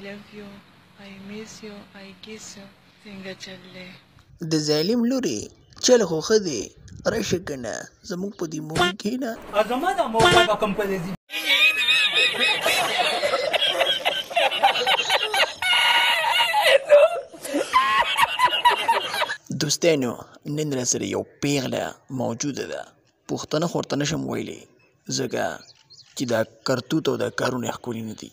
love you, I miss you, I kiss you. څنګه چل دی؟ د ظالم لورې چل خو ښه دی، راشه که نه زموږ په دې موږ کښېنه. زما دا موقع به کوم کلی ځي. دوستانو نن راسره یو پیغله موجوده ده، پوښتنه خو ورته نشم ویلی ځکه چې دا کرتوت او دا کارونه یې ښکلي نه دي.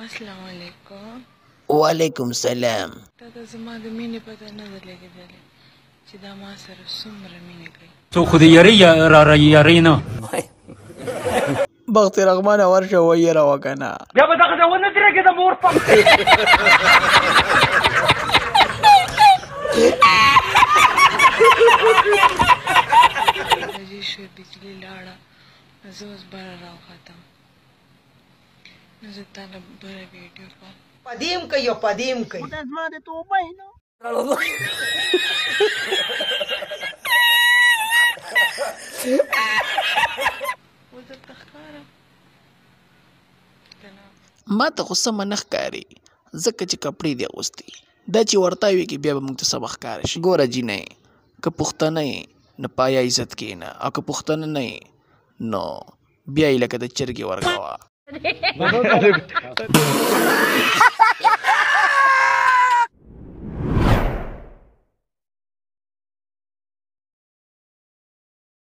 السلام علیکم. وعلیکم سلام. تا ته زما د مینې پته نه ده لګېدلې چې دا ما سره څومره مینه کوي. څو خو دې یارۍ نه بخت رحمانه ورشه ویره وکنه بیا به دغه ځای ونه درېږې د مور په بجې شوې بجلي لاړه نو زه اوس بره راوختم نو زه تا له بره ویډیو کوم. پدیم کوي او پدیم کوي زما د توبه نه و درته ښکارم که نه؟ ما ته خو سمه نه ښکاري ځکه چې کپړې دې اغوستي دا چې ورته وي کې بیا به موږ ته سمه ښکاره شي. ګوره جینۍ که پښتنه یې نو پایا عزت کښېنه او که پښتنه نه یې نو بیا یې لکه د چرګې ورکوه.